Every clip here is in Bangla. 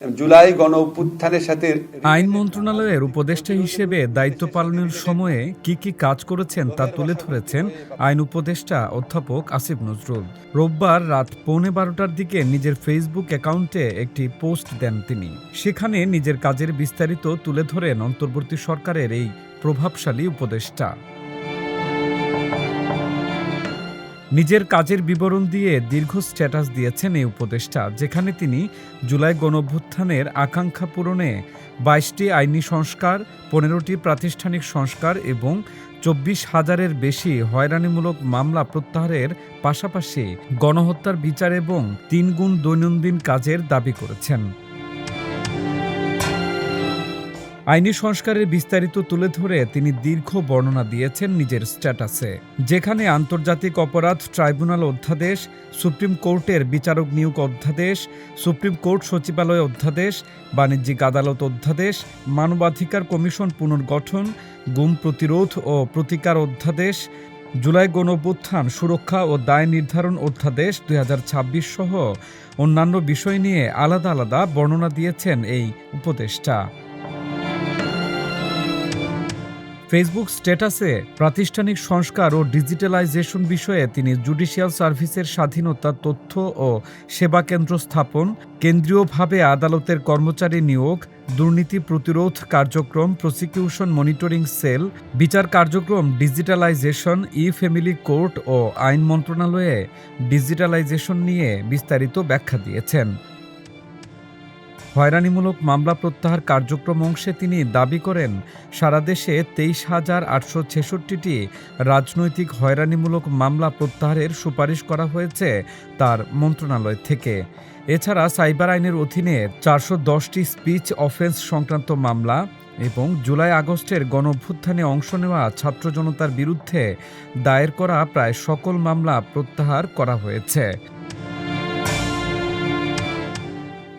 জুলাই গণঅভ্যুত্থানের সাথে আইন মন্ত্রণালয়ের উপদেষ্টা হিসেবে দায়িত্ব পালনের সময়ে কি কি কাজ করেছেন তা তুলে ধরেছেন আইন উপদেষ্টা অধ্যাপক আসিফ নজরুল। রোববার রাত 12:15টার দিকে নিজের ফেসবুক অ্যাকাউন্টে একটি পোস্ট দেন তিনি। সেখানে নিজের কাজের বিস্তারিত তুলে ধরেন অন্তর্বর্তী সরকারের এই প্রভাবশালী উপদেষ্টা। নিজের কাজের বিবরণ দিয়ে দীর্ঘ স্ট্যাটাস দিয়েছেন এই উপদেষ্টা, যেখানে তিনি জুলাই গণঅভ্যুত্থানের আকাঙ্ক্ষা পূরণে 22টি আইনি সংস্কার, 15টি প্রাতিষ্ঠানিক সংস্কার এবং 24,000-এর বেশি হয়রানিমূলক মামলা প্রত্যাহারের পাশাপাশি গণহত্যার বিচার এবং 3 গুণ দৈনন্দিন কাজের দাবি করেছেন। আইনি সংস্কারের বিস্তারিত তুলে ধরে তিনি দীর্ঘ বর্ণনা দিয়েছেন নিজের স্ট্যাটাসে, যেখানে আন্তর্জাতিক অপরাধ ট্রাইব্যুনাল অধ্যাদেশ, সুপ্রিম কোর্টের বিচারক নিয়োগ অধ্যাদেশ, সুপ্রিম কোর্ট সচিবালয় অধ্যাদেশ, বাণিজ্যিক আদালত অধ্যাদেশ, মানবাধিকার কমিশন পুনর্গঠন, গুম প্রতিরোধ ও প্রতিকার অধ্যাদেশ, জুলাই গণঅভ্যুত্থান সুরক্ষা ও দায় নির্ধারণ অধ্যাদেশ 2026 সহ অন্যান্য বিষয় নিয়ে আলাদা আলাদা বর্ণনা দিয়েছেন এই উপদেষ্টা। ফেসবুক স্ট্যাটাসে প্রাতিষ্ঠানিক সংস্কার ও ডিজিটালাইজেশন বিষয়ে তিনি জুডিশিয়াল সার্ভিসের স্বাধীনতা, তথ্য ও সেবা কেন্দ্র স্থাপন, কেন্দ্রীয়ভাবে আদালতের কর্মচারী নিয়োগ, দুর্নীতি প্রতিরোধ কার্যক্রম, প্রসিকিউশন মনিটরিং সেল, বিচার কার্যক্রম ডিজিটালাইজেশন, ফ্যামিলি কোর্ট ও আইন মন্ত্রণালয়ে ডিজিটালাইজেশন নিয়ে বিস্তারিত ব্যাখ্যা দিয়েছেন। হয়রানিমূলক মামলা প্রত্যাহার কার্যক্রম অংশে তিনি দাবি করেন, সারা দেশে 23,866টি রাজনৈতিক হয়রানিমূলক মামলা প্রত্যাহারের সুপারিশ করা হয়েছে তার মন্ত্রণালয় থেকে। এছাড়া সাইবার আইনের অধীনে 410টি স্পিচ অফেন্স সংক্রান্ত মামলা এবং জুলাই আগস্টের গণঅভ্যুত্থানে অংশ নেওয়া ছাত্র জনতার বিরুদ্ধে দায়ের করা প্রায় সকল মামলা প্রত্যাহার করা হয়েছে।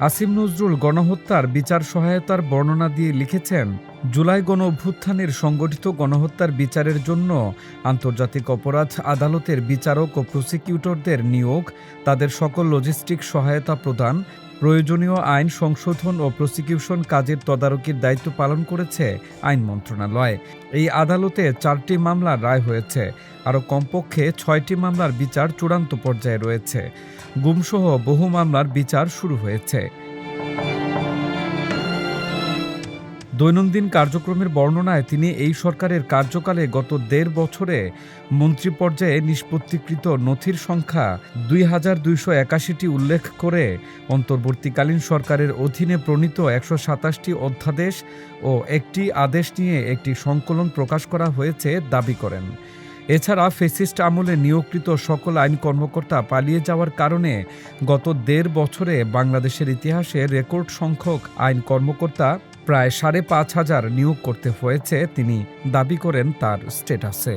আসিফ নজরুল গণহত্যার বিচার সহায়তার বর্ণনা দিয়ে লিখেছেন, জুলাই গণঅভ্যুত্থানের সংগঠিত গণহত্যার বিচারের জন্য আন্তর্জাতিক অপরাধ আদালতের বিচারক ও প্রসিকিউটরদের নিয়োগ, তাদের সকল লজিস্টিক সহায়তা প্রদান, প্রয়োজনীয় আইন সংশোধন ও প্রসিকিউশন কাজের তদারকির দায়িত্ব পালন করেছে আইন মন্ত্রণালয়। এই আদালতে 4টি মামলার রায় হয়েছে, আরও কমপক্ষে 6টি মামলার বিচার চূড়ান্ত পর্যায়ে রয়েছে। গুমসহ বহু মামলার বিচার শুরু হয়েছে। দৈনন্দিন কার্যক্রমের বর্ণনায় তিনি এই সরকারের কার্যকালে গত 1.5 বছরে মন্ত্রী পর্যায়ে নিষ্পত্তিকৃত নথির সংখ্যা 2,281টি উল্লেখ করে অন্তর্বর্তীকালীন সরকারের অধীনে প্রণীত 127টি অধ্যাদেশ ও একটি আদেশ নিয়ে একটি সংকলন প্রকাশ করা হয়েছে দাবি করেন। এছাড়া ফ্যাসিস্ট আমলে নিয়োগকৃত সকল আইন কর্মকর্তা পালিয়ে যাওয়ার কারণে গত 1.5 বছরে বাংলাদেশের ইতিহাসে রেকর্ড সংখ্যক আইন কর্মকর্তা প্রায় 5,500 নিয়োগ করতে হয়েছে তিনি দাবি করেন তার স্ট্যাটাসে।